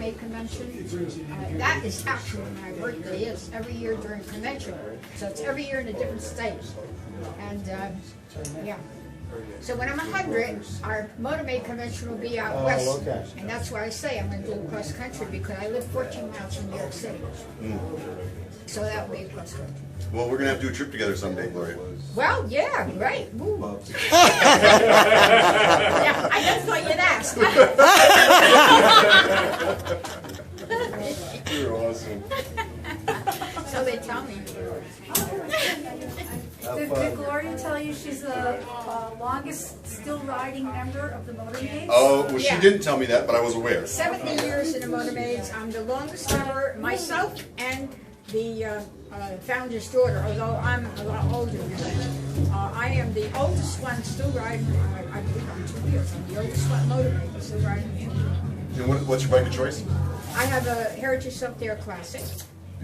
Motormade Convention. That is actually when my birthday is, every year during convention. So it's every year in a different state. And yeah. So when I'm 100, our Motormade Convention will be out west. Okay. And that's why I say I'm going to do cross country, because I live 14 miles from New York City. So that will be cross country. Well, we're going to have to do a trip together someday, Gloria. Well, yeah, right. Yeah, I just thought you'd ask. You're awesome. So they tell me. Did Gloria tell you she's the longest still riding member of the Motormades? Oh, well, Yeah. she didn't tell me that, but I was aware. 70 years in the Motormades. I'm the longest member, myself and the founder's daughter, although I'm a lot older than her. I am the oldest one still riding, I believe I'm 2 years. I'm the oldest one Motormade still riding. And what's your bike of choice? I have a Heritage Up There Classic,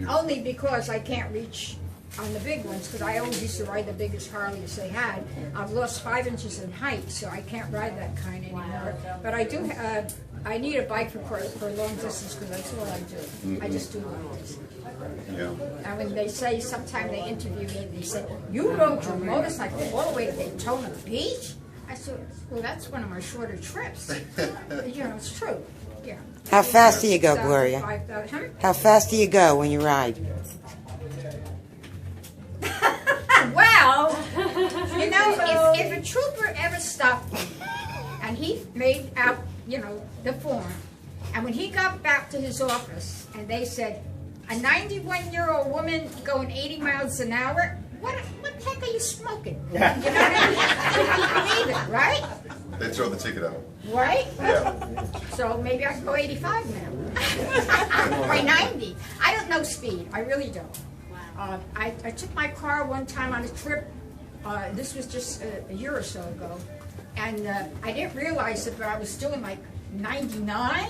only because I can't reach on the big ones, because I always used to ride the biggest Harleys they had. I've lost 5 inches in height, so I can't ride that kind anymore. But I do, I need a bike for long distance, because that's all I do. I just do long distance. Yeah. And when they say, sometimes they interview me, they say, you rode your motorcycle all the way to Daytona Beach? I said, well, that's one of my shorter trips. You know, it's true. Yeah. How fast do you go, Gloria? 5,000. How fast do you go when you ride? Well, you know, if a trooper ever stopped me and he made out, you know, the form, and when he got back to his office and they said, a 91-year-old woman going 80 miles an hour, what the heck are you smoking? You know what I mean? I believe it, right? They throw the ticket out. Right? Yeah. So maybe I can go 85 now. Or 90. I don't know speed. I really don't. I took my car one time on a trip. This was just a year or so ago. And I didn't realize it, but I was doing like 99.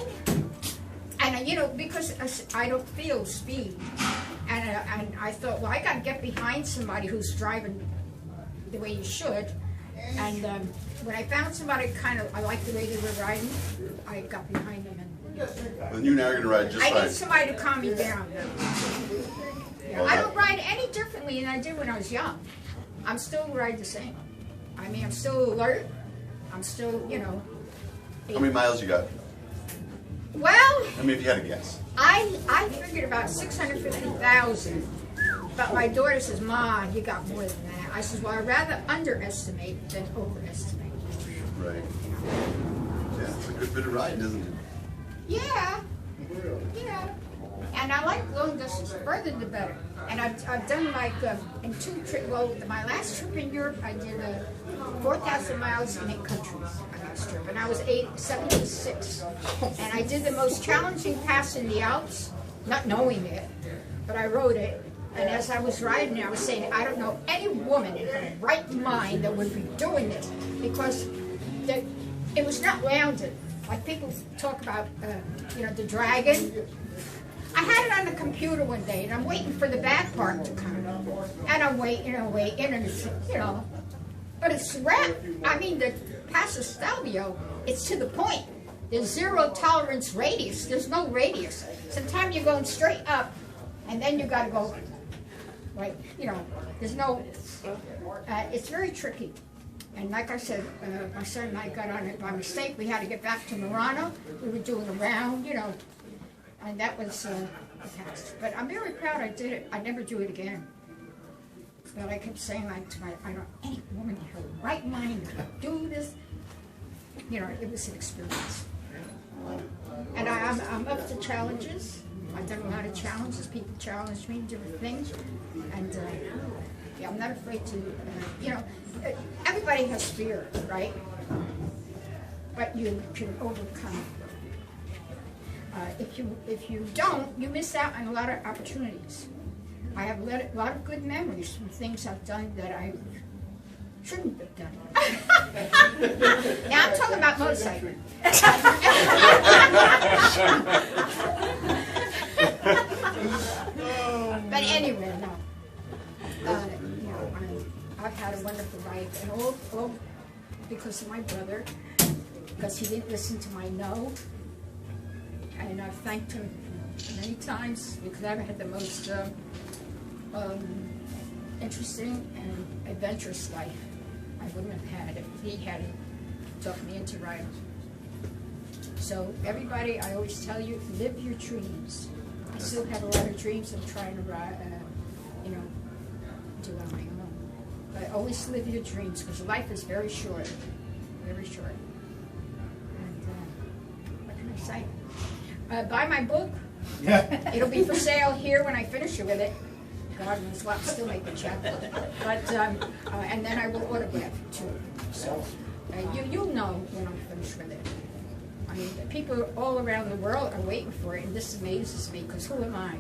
And, you know, because I don't feel speed. And I thought, well, I got to get behind somebody who's driving the way you should. And when I found somebody I liked the way they were riding, I got behind them. Well, you now are going to ride just I fine. need somebody to calm me down. Yeah, I don't ride any differently than I did when I was young. I'm still ride the same. I mean, I'm still alert. I'm still, you know. How many miles you got? Well, I mean, if you had a guess. I figured about 650,000. But my daughter says, Ma, you got more than that. I says, well, I'd rather underestimate than overestimate. Right. Yeah, it's a good bit of riding, isn't it? Yeah. Yeah. And I like long distance, further the better. And I've done like in 2 trips. Well, my last trip in Europe, I did 4,000 miles in 8 countries. My last trip, and I was 76. And I did the most challenging pass in the Alps, not knowing it, but I rode it. And as I was riding, I was saying, I don't know any woman in her right mind that would be doing this, because it was not rounded. Like people talk about, you know, the dragon. I had it on the computer one day, and I'm waiting for the bad part to come. And I'm waiting, and it's, you know, but it's I mean, the Paso Stelvio, it's to the point. There's 0 tolerance radius. There's no radius. Sometimes you're going straight up, and then you got to go, like, you know, there's no, it's very tricky. And like I said, my son and I got on it by mistake. We had to get back to Murano. We were doing a round, you know, and that was a task. But I'm very proud I did it. I never do it again. But I kept saying, like, to any woman in her right mind could do this. You know, it was an experience. And I'm up to challenges. I've done a lot of challenges. People challenge me, different things. And yeah, I'm not afraid to, you know, everybody has fear, right? But you can overcome it. If you don't, you miss out on a lot of opportunities. I have a lot of good memories from things I've done that I shouldn't have done. Now I'm talking about motorcycling. But anyway, no. You know, I've had a wonderful life, and all because of my brother, because he didn't listen to my no. and I've thanked him many times because I've had the most interesting and adventurous life I wouldn't have had if he hadn't talked me into riding. So everybody, I always tell you, live your dreams. I still have a lot of dreams of trying to ride, do on my own. But always live your dreams because life is very short, very short. And what can I say? Buy my book. It'll be for sale here when I finish with it. God knows what, I'm still making chapter. But and then I will autograph it too. So you'll know when I'm finished with it. I mean, people all around the world are waiting for it, and this amazes me because who am I?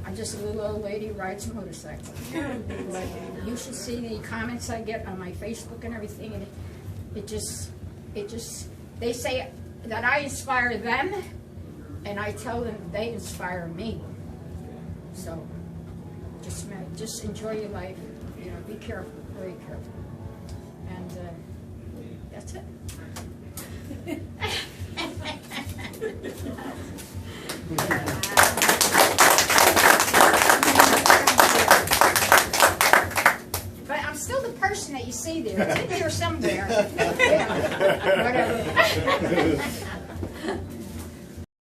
I'm just a little old lady who rides a motorcycle. But you should see the comments I get on my Facebook and everything, and it just, they say that I inspire them, and I tell them they inspire me. So just enjoy your life. You know, be careful, very careful, and that's it. But I'm still the person that you see there. It's in here somewhere. Yeah, whatever.